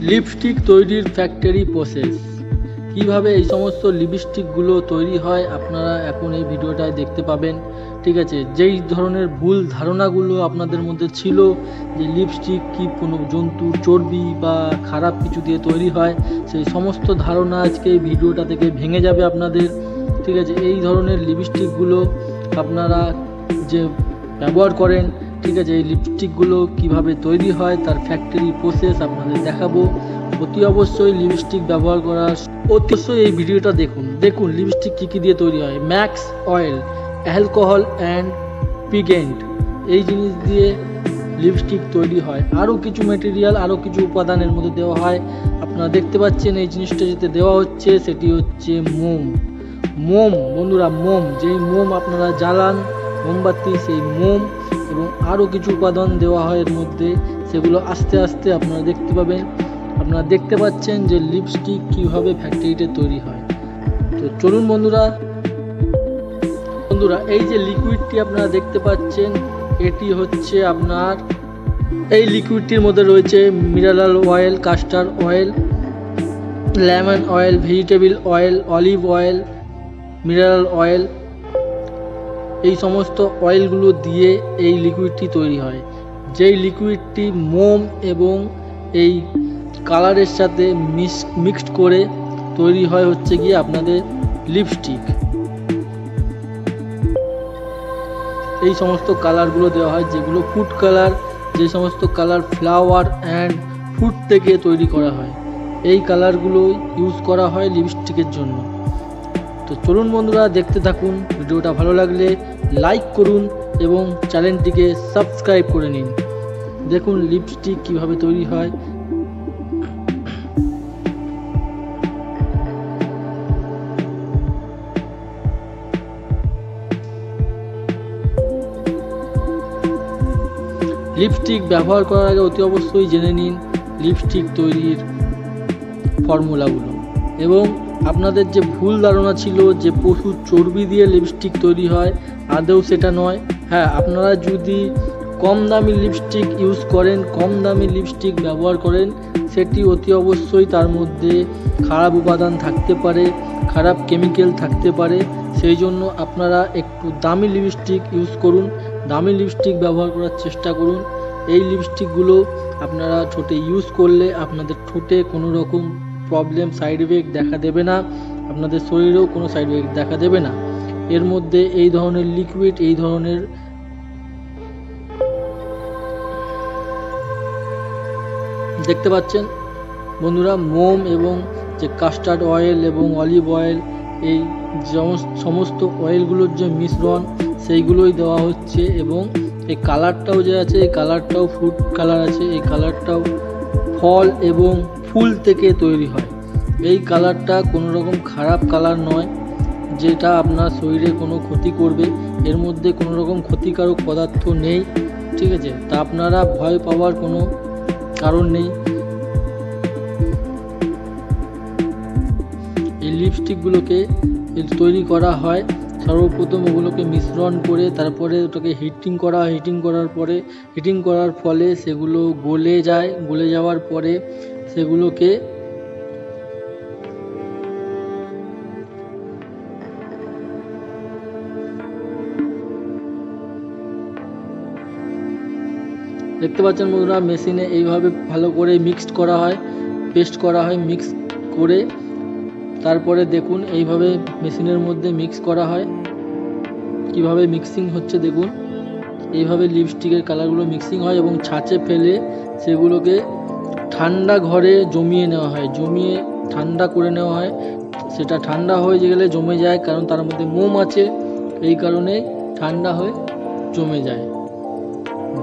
Lipstick তৈরির factory process, কিভাবে এই সমস্ত লিপস্টিকগুলো তৈরি হয় আপনারা এখন এই ভিডিওটায় দেখতে পাবেন। ঠিক আছে, যেই ধরনের ভুল ধারণাগুলো আপনাদের মধ্যে ছিল যে লিপস্টিক কি কোনো জন্তুর চর্বি বা খারাপ কিছু দিয়ে তৈরি হয়, সেই সমস্ত ধারণা আজকে এই ভিডিওটা থেকে ভেঙে যাবে আপনাদের। ঠিক আছে, এই ধরনের লিপস্টিকগুলো আপনারা যে ব্যবহার করেন, ঠিক আছে, এই লিপস্টিকগুলো কিভাবে তৈরি হয় তার ফ্যাক্টরি প্রসেস আপনাদের দেখাবো। অতি অবশ্যই লিপস্টিক ব্যবহার করার অবশ্যই এই ভিডিওটা দেখুন লিপস্টিক কী দিয়ে তৈরি হয়। ম্যাক্স অয়েল, অ্যালকোহল অ্যান্ড পিগেন্ট, এই জিনিস দিয়ে লিপস্টিক তৈরি হয়। আরও কিছু মেটেরিয়াল, আরও কিছু উপাদানের মধ্যে দেওয়া হয়। আপনারা দেখতে পাচ্ছেন এই জিনিসটা যেতে দেওয়া হচ্ছে সেটি হচ্ছে মোম। বন্ধুরা, মোম, যেই মোম আপনারা জ্বালান মোমবাতি, সেই মোম এবং আরও কিছু উপাদান দেওয়া হয় এর মধ্যে, সেগুলো আস্তে আস্তে আপনারা দেখতে পাবেন। আপনারা দেখতে পাচ্ছেন যে লিপস্টিক কীভাবে ফ্যাক্টরিতে তৈরি হয়। তো চলুন বন্ধুরা, এই যে লিকুইডটি আপনারা দেখতে পাচ্ছেন, এটি হচ্ছে আপনার, এই লিকুইডটির মধ্যে রয়েছে mineral oil, custard oil, lemon oil, vegetable oil, olive oil, mineral oil. এই সমস্ত অয়েলগুলো দিয়ে এই লিকুইডটি তৈরি হয়। যেই লিকুইডটি মোম এবং এই কালারের সাথে মিক্সড করে তৈরি হয় হচ্ছে গিয়ে আপনাদের লিপস্টিক। এই সমস্ত কালারগুলো দেওয়া হয় যেগুলো ফুড কালার, যে সমস্ত কালার ফ্লাওয়ার অ্যান্ড ফ্রুট থেকে তৈরি করা হয়, এই কালারগুলো ইউজ করা হয় লিপস্টিকের জন্য। তো চলুন বন্ধুরা, দেখতে থাকুন। ভিডিওটা ভালো লাগলে লাইক করুন এবং চ্যানেলটিকে সাবস্ক্রাইব করে নিন। দেখুন লিপস্টিক কিভাবে তৈরি হয়। লিপস্টিক ব্যবহার করার আগে অতি অবশ্যই জেনে নিন লিপস্টিক তৈরির ফর্মুলাগুলো। এবং আপনাদের যে ভুল ধারণা ছিল যে পশুর চর্বি দিয়ে লিপস্টিক তৈরি হয়, আদৌ সেটা নয়। হ্যাঁ, আপনারা যদি কম দামি লিপস্টিক ইউজ করেন, কম দামি লিপস্টিক ব্যবহার করেন, সেটি অতি অবশ্যই তার মধ্যে খারাপ উপাদান থাকতে পারে, খারাপ কেমিক্যাল থাকতে পারে। সেই জন্য আপনারা একটু দামি লিপস্টিক ইউজ করুন, দামি লিপস্টিক ব্যবহার করার চেষ্টা করুন। এই লিপস্টিকগুলো আপনারা ঠোঁটে ইউজ করলে আপনাদের ঠোঁটে কোনো রকম প্রবলেম, সাইড এফেক্ট দেখা দেবে না, আপনাদের শরীরেও কোনো সাইড এফেক্ট দেখা দেবে না। এর মধ্যে এই ধরনের লিকুইড, এই ধরনের দেখতে পাচ্ছেন বন্ধুরা, মোম এবং যে কাস্টার্ড অয়েল এবং অলিভ অয়েল, এই সমস্ত অয়েলগুলোর যে মিশ্রণ সেইগুলোই দেওয়া হচ্ছে। এবং এই কালারটাও যে আছে, এই কালারটাও ফুড কালার আছে, এই কালারটাও ফল এবং ফুল থেকে তৈরি হয়। এই কালারটা কোনো রকম খারাপ কালার নয় যেটা আপনার শরীরে কোনো ক্ষতি করবে, এর মধ্যে কোনো রকম ক্ষতিকারক পদার্থ নেই। ঠিক আছে, তা আপনারা ভয় পাওয়ার কোনো কারণ নেই। এই লিপস্টিকগুলোকে তৈরি করা হয়, সর্বপ্রথম ওগুলোকে মিশ্রণ করে তারপরে ওটাকে হিটিং করা হয়। হিটিং করার ফলে সেগুলো গলে যায়। গলে যাওয়ার পরে সেগুলোকে দেখতে পাচ্ছেন বন্ধুরা, মেশিনে এইভাবে ভালো করে মিক্সড করা হয়, পেস্ট করা হয়। মিক্স করে তারপরে দেখুন এইভাবে মেশিনের মধ্যে মিক্স করা হয়। কিভাবে মিক্সিং হচ্ছে দেখুন, এইভাবে লিপস্টিকের কালারগুলো মিক্সিং হয় এবং ছাঁচে ফেলে সেগুলোকে ঠান্ডা ঘরে জমিয়ে নেওয়া হয়, জমিয়ে ঠান্ডা করে নেওয়া হয়। সেটা ঠান্ডা হয়ে গেলে জমে যায়, কারণ তার মধ্যে মোম আছে, এই কারণে ঠান্ডা হয়ে জমে যায়।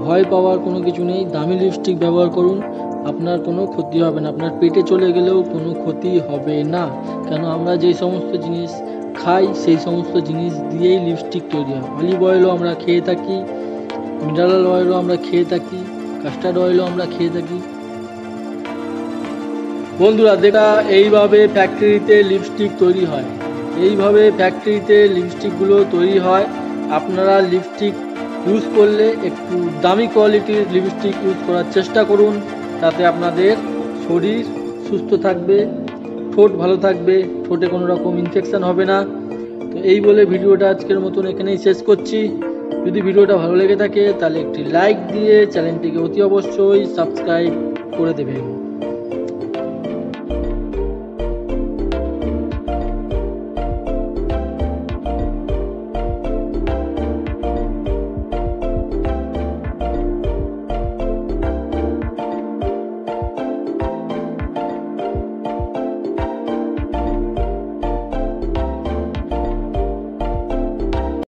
ভয় পাওয়ার কোনো কিছু নেই, দামি লিপস্টিক ব্যবহার করুন, আপনার কোনো ক্ষতি হবে না, আপনার পেটে চলে গেলেও কোনো ক্ষতি হবে না। কেন, আমরা যেই সমস্ত জিনিস খাই সেই সমস্ত জিনিস দিয়েই লিপস্টিক তৈরি হয়। অলিভ অয়েলও আমরা খেয়ে থাকি, মিনারেল অয়েলও আমরা খেয়ে থাকি, কাস্টার্ড অয়েলও আমরা খেয়ে থাকি। বন্ধুরা, দেখা এইভাবে ফ্যাক্টরিতে লিপস্টিক তৈরি হয়, এইভাবে ফ্যাক্টরিতে লিপস্টিকগুলো তৈরি হয়। আপনারা লিপস্টিক ইউজ করলে একটু দামি কোয়ালিটির লিপস্টিক ইউজ করার চেষ্টা করুন, তাতে আপনাদের শরীর সুস্থ থাকবে, ঠোঁট ভালো থাকবে, ঠোঁটে কোনো রকম ইনফেকশান হবে না। তো এই বলে ভিডিওটা আজকের মতন এখানেই শেষ করছি। যদি ভিডিওটা ভালো লেগে থাকে তাহলে একটি লাইক দিয়ে চ্যানেলটিকে অতি অবশ্যই সাবস্ক্রাইব করে দেবেন।